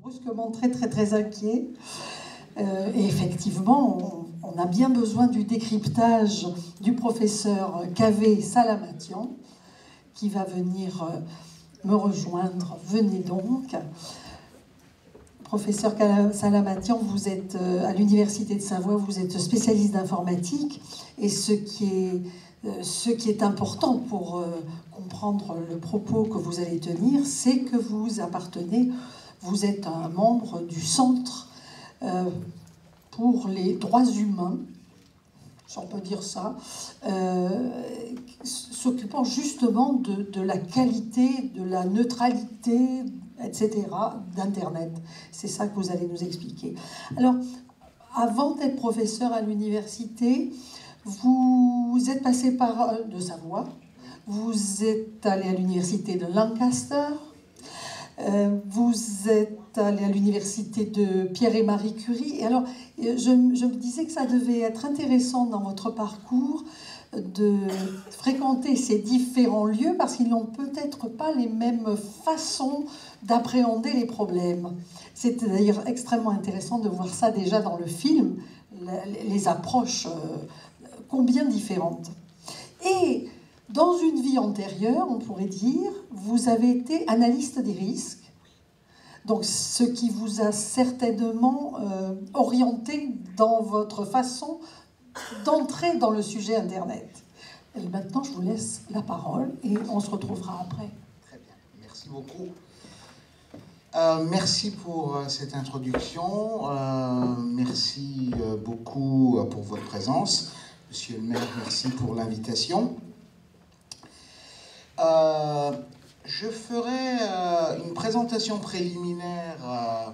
brusquement très inquiet. Et effectivement, on a bien besoin du décryptage du professeur Kaveh Salamatian, qui va venir me rejoindre. Venez donc. Professeur Salamatian, vous êtes à l'Université de Savoie, vous êtes spécialiste d'informatique, et ce qui est important pour comprendre le propos que vous allez tenir, c'est que vous êtes un membre du Centre pour les droits humains, si on peut dire ça, s'occupant justement de la qualité, de la neutralité, etc., d'Internet. C'est ça que vous allez nous expliquer. Alors, avant d'être professeur à l'université, vous êtes passé de Savoie, vous êtes allé à l'université de Lancaster, vous êtes allé à l'université de Pierre et Marie Curie. Et alors, je me disais que ça devait être intéressant dans votre parcours de fréquenter ces différents lieux parce qu'ils n'ont peut-être pas les mêmes façons d'appréhender les problèmes. C'est d'ailleurs extrêmement intéressant de voir ça déjà dans le film, les approches combien différentes. Et dans une vie antérieure, on pourrait dire, vous avez été analyste des risques, donc ce qui vous a certainement orienté dans votre façon d'entrer dans le sujet Internet. Et maintenant, je vous laisse la parole et on se retrouvera après. Très bien, merci beaucoup. Merci pour cette introduction. Merci beaucoup pour votre présence. Monsieur le maire, merci pour l'invitation. Je ferai une présentation préliminaire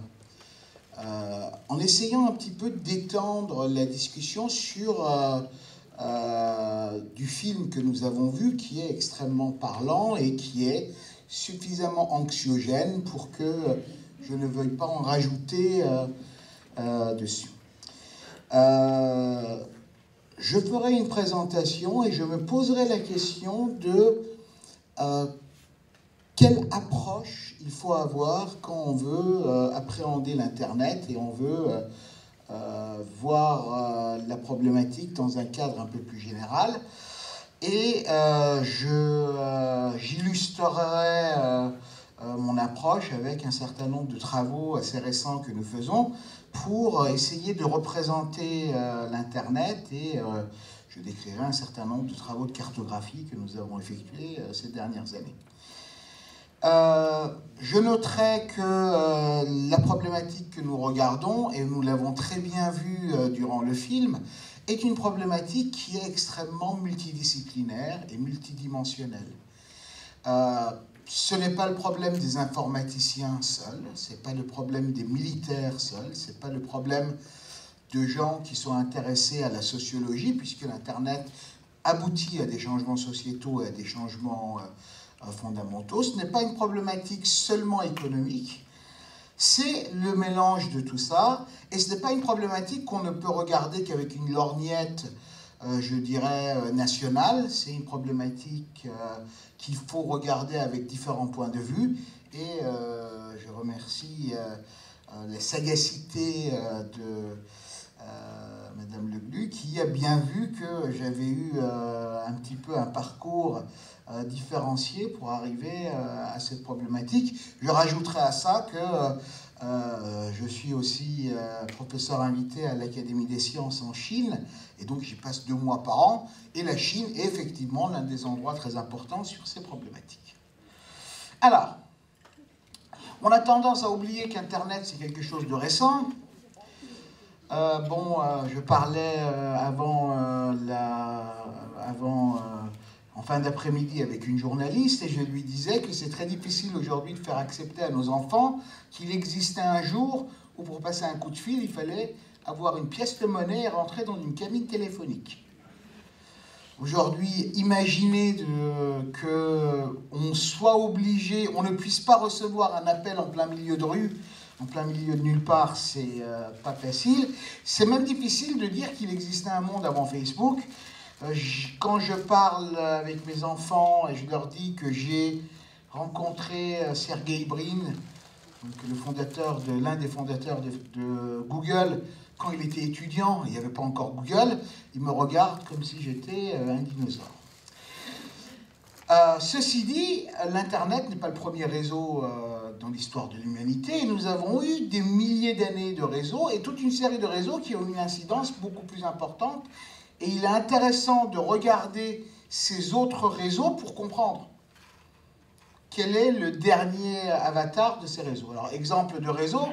en essayant un petit peu d'étendre la discussion sur du film que nous avons vu, qui est extrêmement parlant et qui est suffisamment anxiogène pour que je ne veuille pas en rajouter dessus. Je ferai une présentation et je me poserai la question de quelle approche il faut avoir quand on veut appréhender l'Internet et on veut voir la problématique dans un cadre un peu plus général. Et j'illustrerai mon approche avec un certain nombre de travaux assez récents que nous faisons pour essayer de représenter l'Internet et je décrirai un certain nombre de travaux de cartographie que nous avons effectués ces dernières années. Je noterai que la problématique que nous regardons, et nous l'avons très bien vu durant le film, est une problématique qui est extrêmement multidisciplinaire et multidimensionnelle. Ce n'est pas le problème des informaticiens seuls, ce n'est pas le problème des militaires seuls, ce n'est pas le problème de gens qui sont intéressés à la sociologie, puisque l'Internet aboutit à des changements sociétaux et à des changements fondamentaux. Ce n'est pas une problématique seulement économique, c'est le mélange de tout ça, et ce n'est pas une problématique qu'on ne peut regarder qu'avec une lorgnette, je dirais, nationale. C'est une problématique qu'il faut regarder avec différents points de vue, et je remercie la sagacité de Madame Leglu, qui a bien vu que j'avais eu un petit peu un parcours différencié pour arriver à cette problématique. Je rajouterai à ça que je suis aussi professeur invité à l'Académie des sciences en Chine, et donc j'y passe 2 mois par an, et la Chine est effectivement l'un des endroits très importants sur ces problématiques. Alors, on a tendance à oublier qu'Internet, c'est quelque chose de récent. Je parlais en fin d'après-midi avec une journaliste et je lui disais que c'est très difficile aujourd'hui de faire accepter à nos enfants qu'il existait un jour où pour passer un coup de fil, il fallait avoir une pièce de monnaie et rentrer dans une cabine téléphonique. Aujourd'hui, imaginez qu'on soit obligé, on ne puisse pas recevoir un appel en plein milieu de rue, en plein milieu de nulle part, c'est pas facile. C'est même difficile de dire qu'il existait un monde avant Facebook. Quand je parle avec mes enfants et je leur dis que j'ai rencontré Sergey Brin donc l'un des fondateurs de Google, quand il était étudiant, il n'y avait pas encore Google, il me regarde comme si j'étais un dinosaure. Ceci dit, l'Internet n'est pas le premier réseau dans l'histoire de l'humanité. Nous avons eu des milliers d'années de réseaux et toute une série de réseaux qui ont une incidence beaucoup plus importante. Et il est intéressant de regarder ces autres réseaux pour comprendre quel est le dernier avatar de ces réseaux. Alors, exemple de réseau,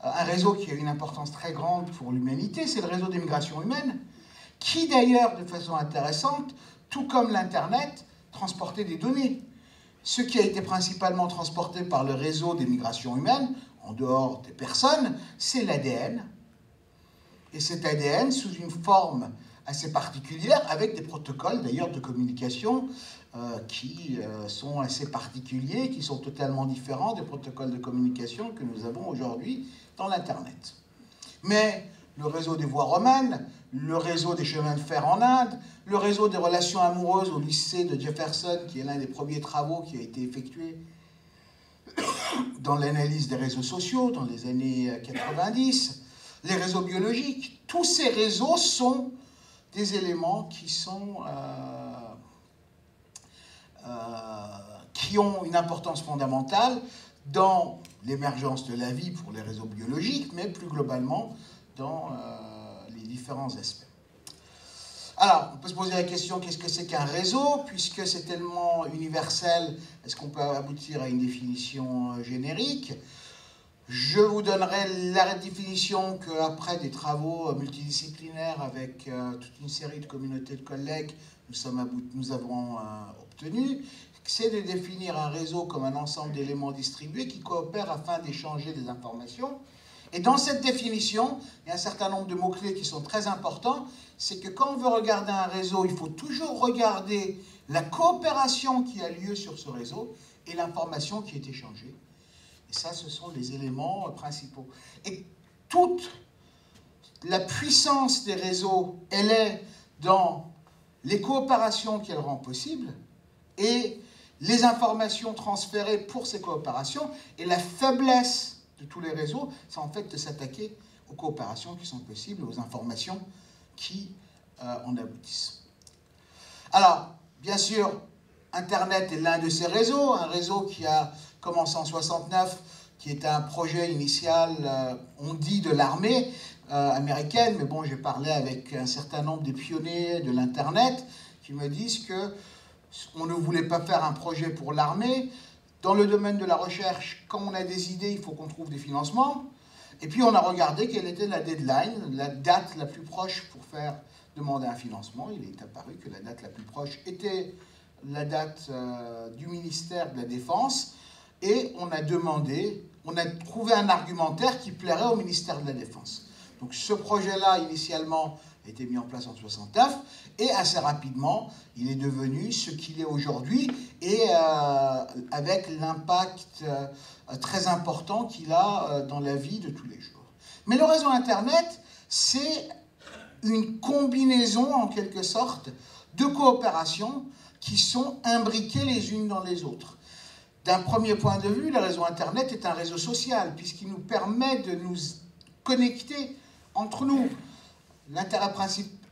un réseau qui a une importance très grande pour l'humanité, c'est le réseau des migrations humaines, qui d'ailleurs, de façon intéressante, tout comme l'Internet, transportait des données. Ce qui a été principalement transporté par le réseau des migrations humaines, en dehors des personnes, c'est l'ADN. Et cet ADN, sous une forme assez particulière, avec des protocoles d'ailleurs de communication qui sont assez particuliers, qui sont totalement différents des protocoles de communication que nous avons aujourd'hui dans l'Internet. Mais le réseau des voies romaines, le réseau des chemins de fer en Inde, le réseau des relations amoureuses au lycée de Jefferson, qui est l'un des premiers travaux qui a été effectué dans l'analyse des réseaux sociaux dans les années 90, les réseaux biologiques, tous ces réseaux sont des éléments qui ont une importance fondamentale dans l'émergence de la vie pour les réseaux biologiques, mais plus globalement dans les différents aspects. Alors, on peut se poser la question, qu'est-ce que c'est qu'un réseau? Puisque c'est tellement universel, est-ce qu'on peut aboutir à une définition générique? Je vous donnerai la définition qu'après des travaux multidisciplinaires avec toute une série de communautés de collègues, nous avons obtenu. C'est de définir un réseau comme un ensemble d'éléments distribués qui coopèrent afin d'échanger des informations. Et dans cette définition, il y a un certain nombre de mots-clés qui sont très importants. C'est que quand on veut regarder un réseau, il faut toujours regarder la coopération qui a lieu sur ce réseau et l'information qui est échangée. Et ça, ce sont les éléments principaux. Et toute la puissance des réseaux, elle est dans les coopérations qu'elle rend possibles et les informations transférées pour ces coopérations. Et la faiblesse de tous les réseaux, c'est en fait de s'attaquer aux coopérations qui sont possibles, aux informations qui en aboutissent. Alors, bien sûr, Internet est l'un de ces réseaux, un réseau qui a commencé en 1969, qui est un projet initial, on dit, de l'armée américaine, mais bon, j'ai parlé avec un certain nombre des pionniers de l'Internet qui me disent qu'on ne voulait pas faire un projet pour l'armée. Dans le domaine de la recherche, quand on a des idées, il faut qu'on trouve des financements. Et puis on a regardé quelle était la deadline, la date la plus proche pour demander un financement. Il est apparu que la date la plus proche était la date du ministère de la Défense. Et on a trouvé un argumentaire qui plairait au ministère de la Défense. Donc ce projet-là, initialement, a été mis en place en 1969, et assez rapidement, il est devenu ce qu'il est aujourd'hui, et avec l'impact très important qu'il a dans la vie de tous les jours. Mais le réseau Internet, c'est une combinaison, en quelque sorte, de coopérations qui sont imbriquées les unes dans les autres. D'un premier point de vue, le réseau Internet est un réseau social, puisqu'il nous permet de nous connecter entre nous.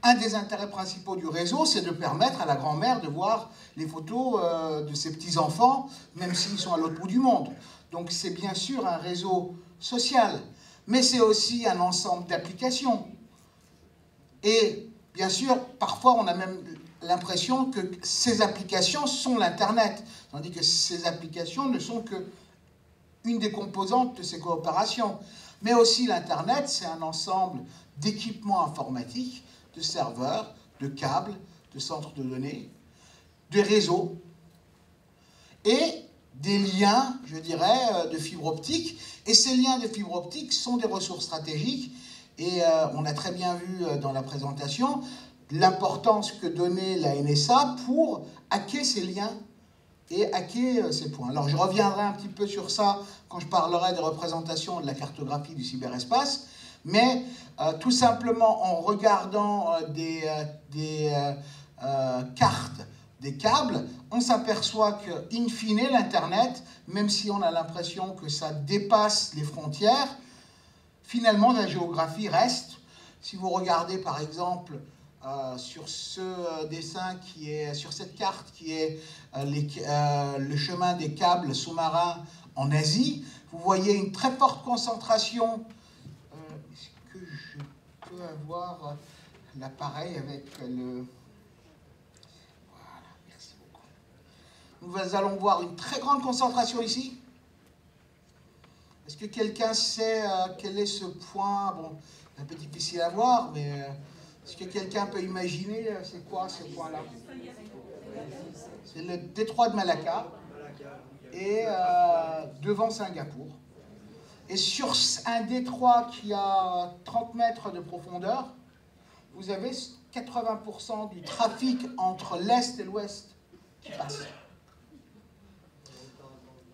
Un des intérêts principaux du réseau, c'est de permettre à la grand-mère de voir les photos de ses petits-enfants, même s'ils sont à l'autre bout du monde. Donc c'est bien sûr un réseau social, mais c'est aussi un ensemble d'applications. Et bien sûr, parfois on a même l'impression que ces applications sont l'Internet, tandis que ces applications ne sont qu'une des composantes de ces coopérations. Mais aussi l'Internet, c'est un ensemble d'équipements informatiques, de serveurs, de câbles, de centres de données, de réseaux et des liens, je dirais, de fibre optique. Et ces liens de fibre optique sont des ressources stratégiques. Et on a très bien vu dans la présentation l'importance que donnait la NSA pour hacker ces liens et hacker ces points. Alors je reviendrai un petit peu sur ça quand je parlerai des représentations de la cartographie du cyberespace, mais tout simplement en regardant des cartes des câbles, on s'aperçoit que, in fine, l'Internet, même si on a l'impression que ça dépasse les frontières, finalement, la géographie reste. Si vous regardez, par exemple, sur ce dessin qui est, sur cette carte qui est le chemin des câbles sous-marins en Asie, vous voyez une très forte concentration. Est-ce que je peux avoir l'appareil avec le... Voilà, merci beaucoup. Nous allons voir une très grande concentration ici. Est-ce que quelqu'un sait quel est ce point? Bon, c'est un peu difficile à voir, mais est-ce que quelqu'un peut imaginer c'est quoi ce point-là? C'est le détroit de Malacca et devant Singapour. Et sur un détroit qui a 30 mètres de profondeur, vous avez 80% du trafic entre l'Est et l'Ouest qui passe.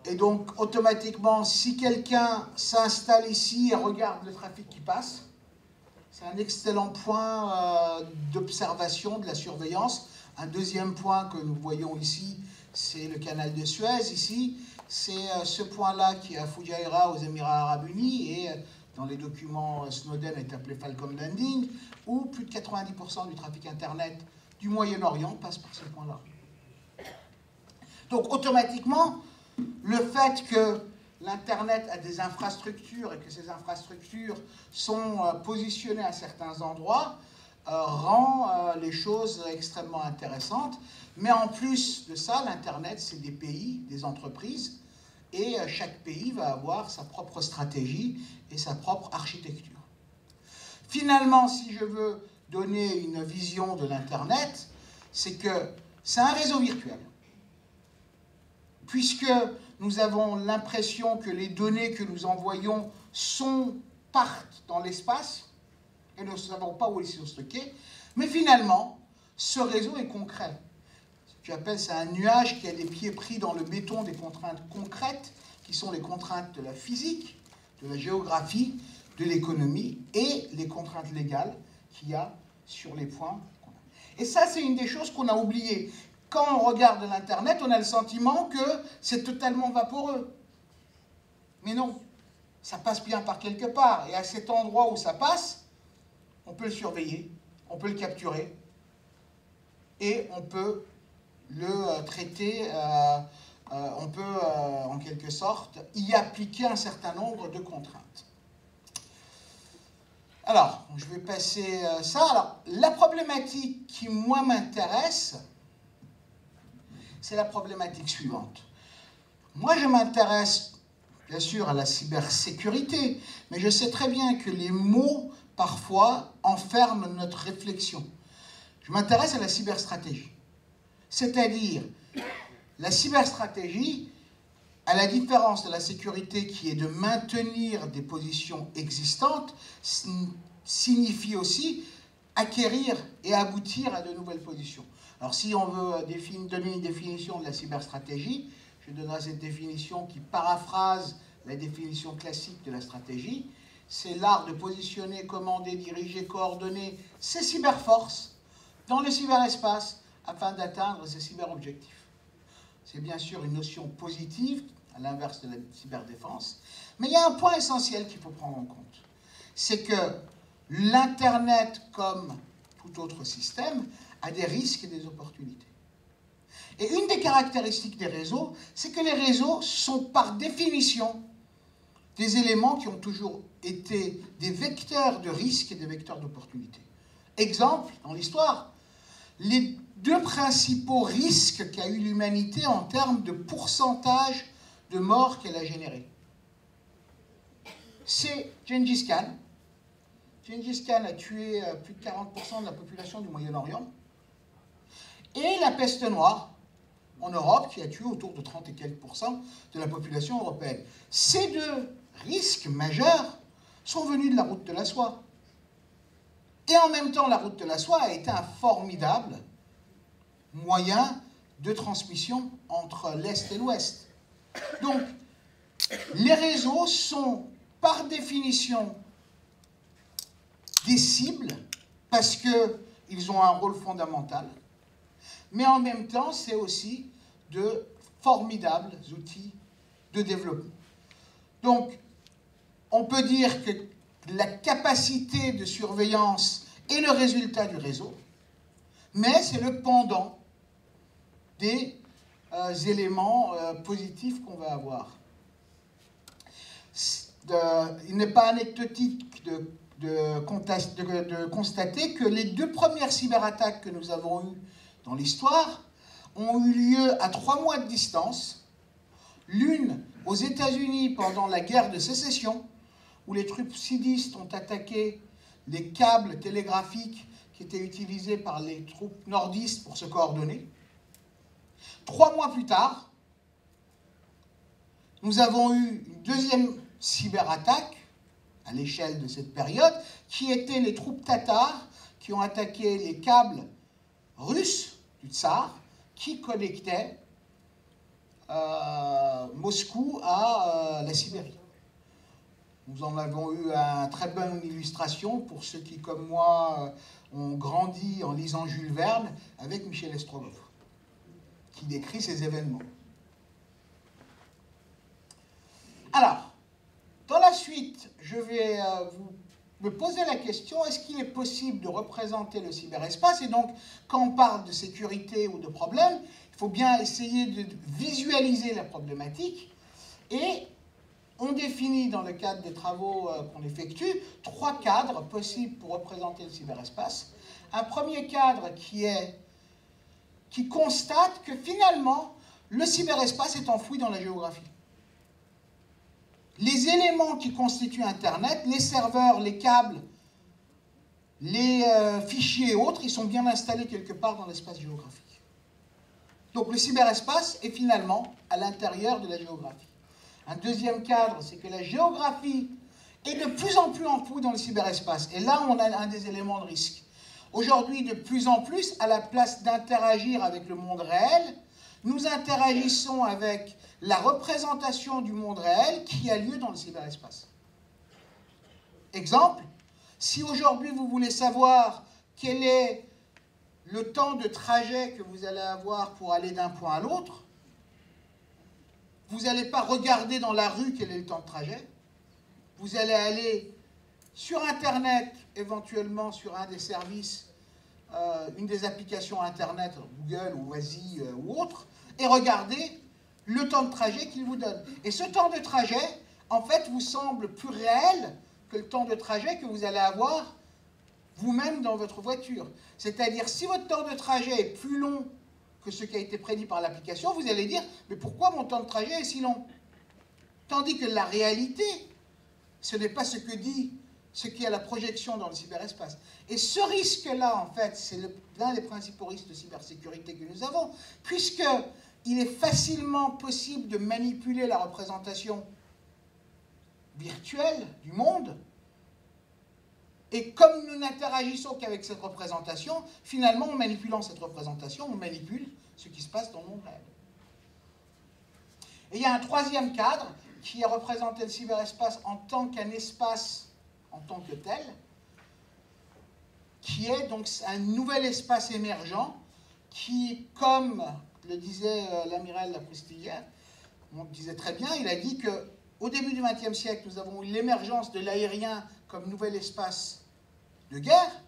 Et donc, automatiquement, si quelqu'un s'installe ici et regarde le trafic qui passe, c'est un excellent point d'observation de la surveillance. Un deuxième point que nous voyons ici, c'est le canal de Suez, ici. C'est ce point-là qui est à Fujairah, aux Émirats Arabes Unis, et dans les documents Snowden est appelé Falcon Landing, où plus de 90% du trafic Internet du Moyen-Orient passe par ce point-là. Donc, automatiquement, le fait que l'Internet a des infrastructures et que ces infrastructures sont positionnées à certains endroits rend les choses extrêmement intéressantes. Mais en plus de ça, l'Internet, c'est des pays, des entreprises, et chaque pays va avoir sa propre stratégie et sa propre architecture. Finalement, si je veux donner une vision de l'Internet, c'est que c'est un réseau virtuel. Puisque nous avons l'impression que les données que nous envoyons partent dans l'espace, et nous ne savons pas où ils sont stockés, mais finalement, ce réseau est concret. Tu appelles ça un nuage qui a des pieds pris dans le béton des contraintes concrètes, qui sont les contraintes de la physique, de la géographie, de l'économie, et les contraintes légales qu'il y a sur les points qu'on a. Et ça, c'est une des choses qu'on a oubliées. Quand on regarde l'Internet, on a le sentiment que c'est totalement vaporeux. Mais non, ça passe bien par quelque part. Et à cet endroit où ça passe, on peut le surveiller, on peut le capturer, et on peut le traiter, on peut en quelque sorte y appliquer un certain nombre de contraintes. Alors, je vais passer ça. Alors, la problématique qui, moi, m'intéresse, c'est la problématique suivante. Moi, je m'intéresse, bien sûr, à la cybersécurité, mais je sais très bien que les mots, parfois, enferment notre réflexion. Je m'intéresse à la cyberstratégie. C'est-à-dire, la cyberstratégie, à la différence de la sécurité qui est de maintenir des positions existantes, signifie aussi acquérir et aboutir à de nouvelles positions. Alors si on veut donner une définition de la cyberstratégie, je donnerai cette définition qui paraphrase la définition classique de la stratégie. C'est l'art de positionner, commander, diriger, coordonner ces cyberforces dans le cyberespace afin d'atteindre ces cyberobjectifs. C'est bien sûr une notion positive, à l'inverse de la cyberdéfense, mais il y a un point essentiel qu'il faut prendre en compte. C'est que l'Internet, comme tout autre système, a des risques et des opportunités. Et une des caractéristiques des réseaux, c'est que les réseaux sont par définition des éléments qui ont toujours été des vecteurs de risques et des vecteurs d'opportunités. Exemple, dans l'histoire, les deux principaux risques qu'a eu l'humanité en termes de pourcentage de morts qu'elle a générés. C'est Gengis Khan. Gengis Khan a tué plus de 40% de la population du Moyen-Orient. Et la peste noire en Europe, qui a tué autour de 30 et quelques % de la population européenne. Ces deux risques majeurs sont venus de la route de la soie. Et en même temps, la route de la soie a été un formidable moyen de transmission entre l'Est et l'Ouest. Donc, les réseaux sont par définition des cibles parce qu'ils ont un rôle fondamental, mais en même temps, c'est aussi de formidables outils de développement. Donc, on peut dire que la capacité de surveillance est le résultat du réseau, mais c'est le pendant des éléments positifs qu'on va avoir. Il n'est pas anecdotique de constater que les 2 premières cyberattaques que nous avons eues dans l'histoire ont eu lieu à 3 mois de distance, l'une aux États-Unis pendant la guerre de sécession, où les troupes sudistes ont attaqué les câbles télégraphiques qui étaient utilisés par les troupes nordistes pour se coordonner. 3 mois plus tard, nous avons eu une deuxième cyberattaque à l'échelle de cette période, qui étaient les troupes tatares qui ont attaqué les câbles russes du Tsar qui connectaient Moscou à la Sibérie. Nous en avons eu une très bonne illustration pour ceux qui, comme moi, ont grandi en lisant Jules Verne avec Michel Strogoff, qui décrit ces événements. Alors, dans la suite, je vais me poser la question, est-ce qu'il est possible de représenter le cyberespace? Et donc, quand on parle de sécurité ou de problème, il faut bien essayer de visualiser la problématique. Et on définit, dans le cadre des travaux qu'on effectue, 3 cadres possibles pour représenter le cyberespace. Un premier cadre qui constate que finalement, le cyberespace est enfoui dans la géographie. Les éléments qui constituent Internet, les serveurs, les câbles, les fichiers et autres, ils sont bien installés quelque part dans l'espace géographique. Donc le cyberespace est finalement à l'intérieur de la géographie. Un deuxième cadre, c'est que la géographie est de plus en plus enfouie dans le cyberespace. Et là, on a un des éléments de risque. Aujourd'hui, de plus en plus, à la place d'interagir avec le monde réel, nous interagissons avec la représentation du monde réel qui a lieu dans le cyberespace. Exemple, si aujourd'hui vous voulez savoir quel est le temps de trajet que vous allez avoir pour aller d'un point à l'autre, vous n'allez pas regarder dans la rue quel est le temps de trajet, vous allez aller sur Internet, éventuellement sur un des services, une des applications Internet, Google ou Oasis ou autre, et regarder le temps de trajet qu'il vous donne. Et ce temps de trajet, en fait, vous semble plus réel que le temps de trajet que vous allez avoir vous-même dans votre voiture. C'est-à-dire, si votre temps de trajet est plus long que ce qui a été prédit par l'application, vous allez dire, mais pourquoi mon temps de trajet est si long? Tandis que la réalité, ce n'est pas ce que dit ce qui est la projection dans le cyberespace. Et ce risque-là, en fait, c'est l'un des principaux risques de cybersécurité que nous avons, puisqu'il est facilement possible de manipuler la représentation virtuelle du monde. Et comme nous n'interagissons qu'avec cette représentation, finalement, en manipulant cette représentation, on manipule ce qui se passe dans le monde réel. Et il y a un troisième cadre qui a représenté le cyberespace en tant qu'un espace en tant que tel, qui est donc un nouvel espace émergent qui, comme le disait l'amiral Lapristi hier, on le disait très bien, il a dit qu'au début du XXe siècle, nous avons eu l'émergence de l'aérien comme nouvel espace de guerre.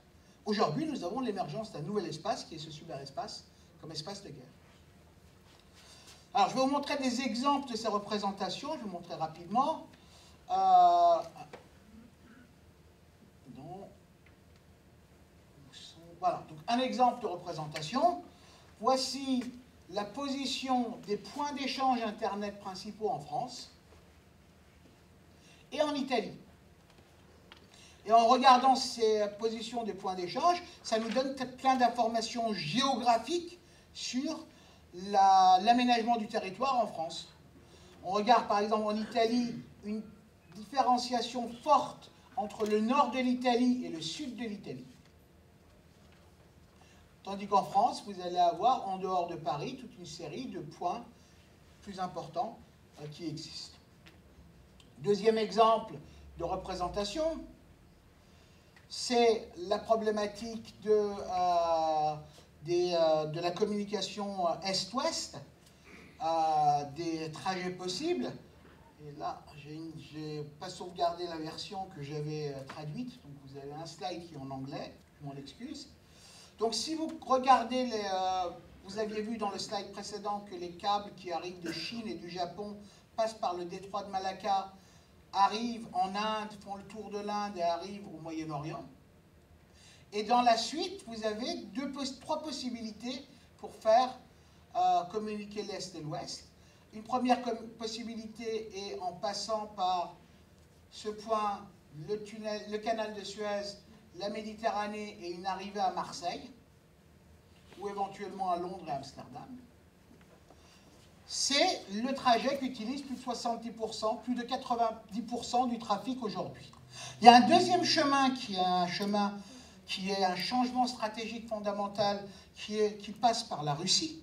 Aujourd'hui, nous avons l'émergence d'un nouvel espace, qui est ce cyberespace, comme espace de guerre. Alors, je vais vous montrer des exemples de ces représentations, je vais vous montrer rapidement. Voilà, donc un exemple de représentation. Voici la position des points d'échange Internet principaux en France et en Italie. Et en regardant ces positions des points d'échange, ça nous donne plein d'informations géographiques sur l'aménagement du territoire en France. On regarde par exemple en Italie une différenciation forte entre le nord de l'Italie et le sud de l'Italie. Tandis qu'en France, vous allez avoir, en dehors de Paris, toute une série de points plus importants qui existent. Deuxième exemple de représentation, c'est la problématique de la communication Est-Ouest, des trajets possibles. Et là, je n'ai pas sauvegardé la version que j'avais traduite, donc vous avez un slide qui est en anglais, je m'en excuse. Donc si vous regardez, vous aviez vu dans le slide précédent que les câbles qui arrivent de Chine et du Japon passent par le détroit de Malacca, arrivent en Inde, font le tour de l'Inde et arrivent au Moyen-Orient. Et dans la suite, vous avez trois possibilités pour faire communiquer l'Est et l'Ouest. Une première possibilité est en passant par ce point, le canal de Suez, la Méditerranée et une arrivée à Marseille, ou éventuellement à Londres et Amsterdam. C'est le trajet qu'utilise plus de 70%, plus de 90% du trafic aujourd'hui. Il y a un deuxième chemin qui est un changement stratégique fondamental qui passe par la Russie.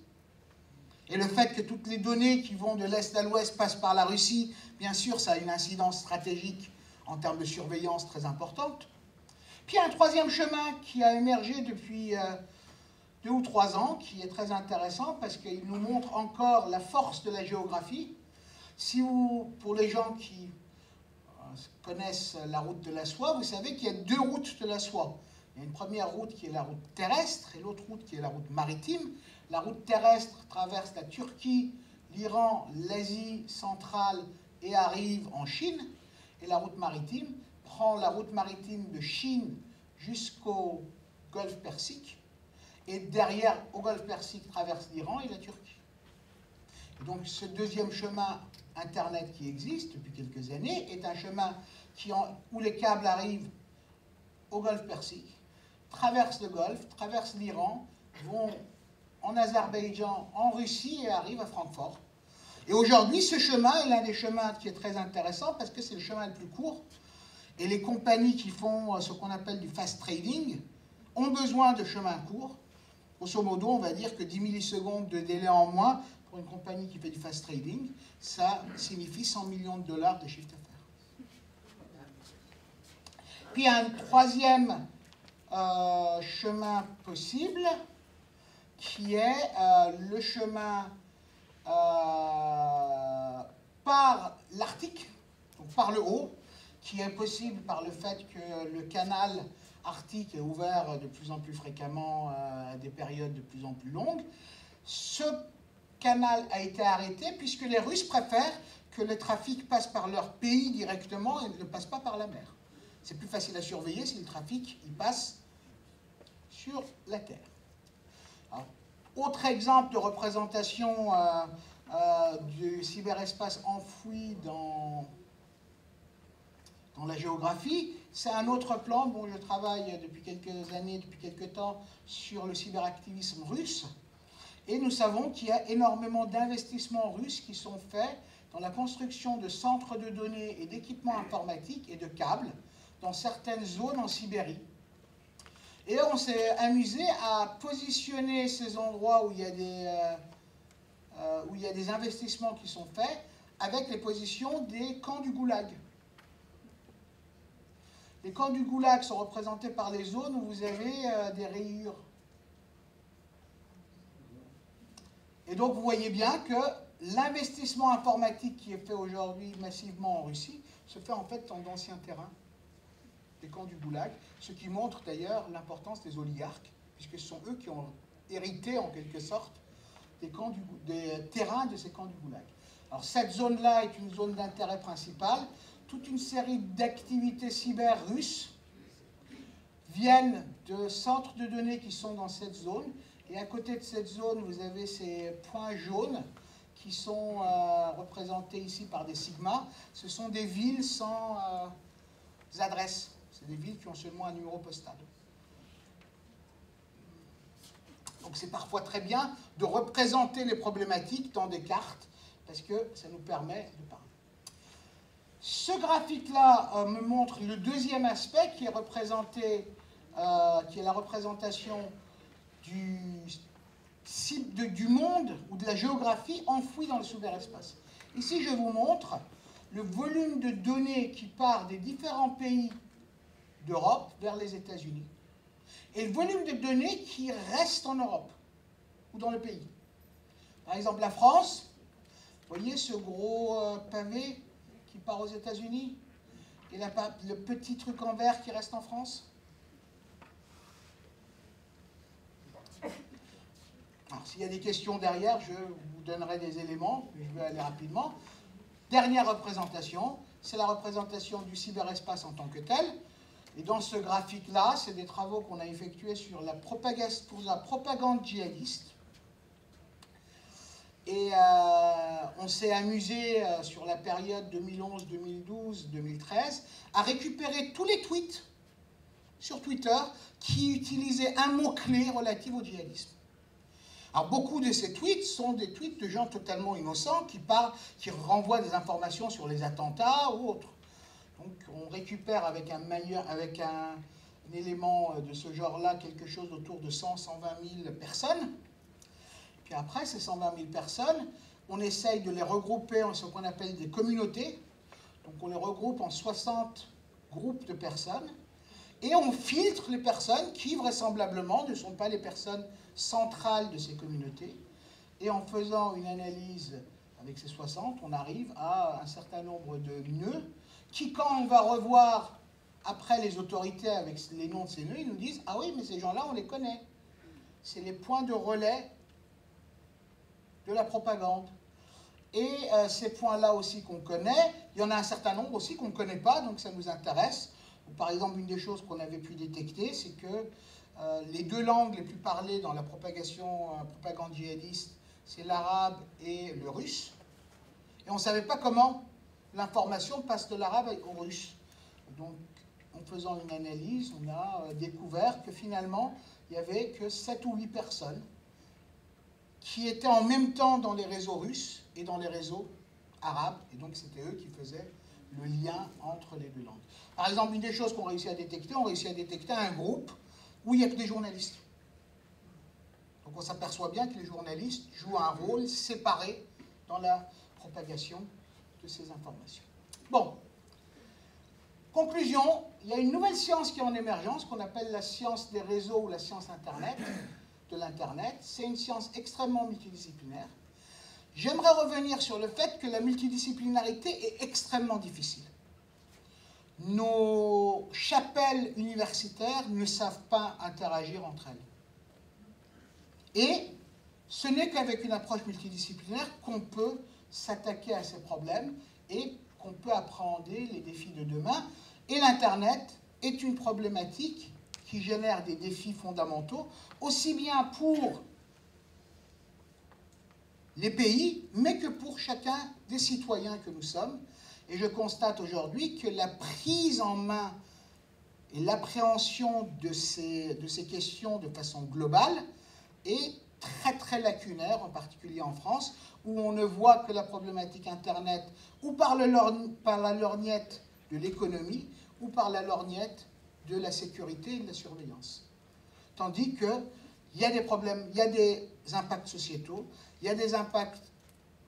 Et le fait que toutes les données qui vont de l'Est à l'Ouest passent par la Russie, bien sûr, ça a une incidence stratégique en termes de surveillance très importante. Puis il y a un troisième chemin qui a émergé depuis 2 ou 3 ans, qui est très intéressant parce qu'il nous montre encore la force de la géographie. Pour les gens qui connaissent la route de la soie, vous savez qu'il y a 2 routes de la soie. Il y a une première route qui est la route terrestre et l'autre route qui est la route maritime. La route terrestre traverse la Turquie, l'Iran, l'Asie centrale et arrive en Chine. Et la route maritime prend la route maritime de Chine jusqu'au Golfe Persique. Et derrière, au Golfe Persique, traverse l'Iran et la Turquie. Et donc ce deuxième chemin Internet qui existe depuis quelques années est un chemin où les câbles arrivent au Golfe Persique, traversent le Golfe, traversent l'Iran, vont en Azerbaïdjan, en Russie et arrivent à Francfort. Et aujourd'hui, ce chemin est l'un des chemins qui est très intéressant parce que c'est le chemin le plus court. Et les compagnies qui font ce qu'on appelle du fast trading ont besoin de chemins courts. Grosso modo, on va dire que 10 millisecondes de délai en moins pour une compagnie qui fait du fast trading, ça signifie 100 millions de dollars de chiffre d'affaires. Puis il y a un troisième chemin possible qui est le chemin par l'Arctique, donc par le haut, qui est possible par le fait que le canal arctique est ouvert de plus en plus fréquemment à des périodes de plus en plus longues. Ce canal a été arrêté puisque les Russes préfèrent que le trafic passe par leur pays directement et ne passe pas par la mer. C'est plus facile à surveiller si le trafic il passe sur la terre. Alors, autre exemple de représentation du cyberespace enfoui dans la géographie, c'est un autre plan dont je travaille depuis quelques années, depuis quelques temps, sur le cyberactivisme russe. Et nous savons qu'il y a énormément d'investissements russes qui sont faits dans la construction de centres de données et d'équipements informatiques et de câbles dans certaines zones en Sibérie. Et on s'est amusé à positionner ces endroits où il y a des investissements qui sont faits avec les positions des camps du Goulag. Les camps du Goulag sont représentés par les zones où vous avez des rayures. Et donc vous voyez bien que l'investissement informatique qui est fait aujourd'hui massivement en Russie se fait en fait dans d'anciens terrains des camps du Goulag, ce qui montre d'ailleurs l'importance des oligarques, puisque ce sont eux qui ont hérité en quelque sorte des terrains de ces camps du Goulag. Alors cette zone-là est une zone d'intérêt principal. Toute une série d'activités cyber russes viennent de centres de données qui sont dans cette zone. Et à côté de cette zone, vous avez ces points jaunes qui sont représentés ici par des sigmas. Ce sont des villes sans adresse. C'est des villes qui ont seulement un numéro postal. Donc c'est parfois très bien de représenter les problématiques dans des cartes parce que ça nous permet de parler. Ce graphique-là me montre le deuxième aspect qui est représenté, qui est la représentation du monde ou de la géographie enfouie dans le cyberespace. Ici, je vous montre le volume de données qui part des différents pays d'Europe vers les États-Unis. et le volume de données qui reste en Europe ou dans le pays. Par exemple, la France, vous voyez ce gros pavé qui part aux États-Unis et le petit truc en vert qui reste en France. Alors, s'il y a des questions derrière, je vous donnerai des éléments, mais je vais aller rapidement. Dernière représentation, c'est la représentation du cyberespace en tant que tel. Et dans ce graphique-là, c'est des travaux qu'on a effectués sur la propagande djihadiste. Et on s'est amusé sur la période 2011, 2012, 2013 à récupérer tous les tweets sur Twitter qui utilisaient un mot-clé relatif au djihadisme. Alors beaucoup de ces tweets sont des tweets de gens totalement innocents qui renvoient des informations sur les attentats ou autres. Donc on récupère avec un élément de ce genre-là quelque chose autour de 100, 120 000 personnes. Puis après, ces 120 000 personnes, on essaye de les regrouper en ce qu'on appelle des communautés. Donc on les regroupe en 60 groupes de personnes. Et on filtre les personnes qui, vraisemblablement, ne sont pas les personnes centrales de ces communautés. Et en faisant une analyse avec ces 60, on arrive à un certain nombre de nœuds qui, quand on va revoir après les autorités avec les noms de ces nœuds, ils nous disent « Ah oui, mais ces gens-là, on les connaît. C'est les points de relais de la propagande. » Et ces points-là aussi qu'on connaît, il y en a un certain nombre aussi qu'on ne connaît pas, donc ça nous intéresse. Par exemple, une des choses qu'on avait pu détecter, c'est que les deux langues les plus parlées dans la propagande djihadiste, c'est l'arabe et le russe. Et on ne savait pas comment l'information passe de l'arabe au russe. Donc, en faisant une analyse, on a découvert que finalement, il n'y avait que 7 ou 8 personnes qui étaient en même temps dans les réseaux russes et dans les réseaux arabes. Et donc, c'était eux qui faisaient le lien entre les deux langues. Par exemple, une des choses qu'on réussit à détecter, on réussit à détecter un groupe où il n'y a que des journalistes. Donc on s'aperçoit bien que les journalistes jouent un rôle séparé dans la propagation de ces informations. Bon, conclusion, il y a une nouvelle science qui est en émergence, qu'on appelle la science des réseaux ou la science Internet, de l'Internet. C'est une science extrêmement multidisciplinaire. J'aimerais revenir sur le fait que la multidisciplinarité est extrêmement difficile. Nos chapelles universitaires ne savent pas interagir entre elles. Et ce n'est qu'avec une approche multidisciplinaire qu'on peut s'attaquer à ces problèmes et qu'on peut appréhender les défis de demain. Et l'Internet est une problématique qui génère des défis fondamentaux, aussi bien pour les pays, mais que pour chacun des citoyens que nous sommes. Et je constate aujourd'hui que la prise en main et l'appréhension de ces questions de façon globale est très très lacunaire, en particulier en France, où on ne voit que la problématique Internet ou par la lorgnette de l'économie ou par la lorgnette de la sécurité et de la surveillance. Tandis qu'il y a des problèmes, il y a des impacts sociétaux, il y a des impacts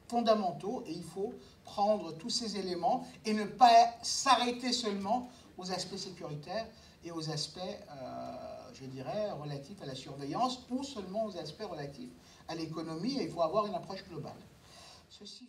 fondamentaux et il faut prendre tous ces éléments et ne pas s'arrêter seulement aux aspects sécuritaires et aux aspects, je dirais, relatifs à la surveillance ou seulement aux aspects relatifs à l'économie, et il faut avoir une approche globale. Ceci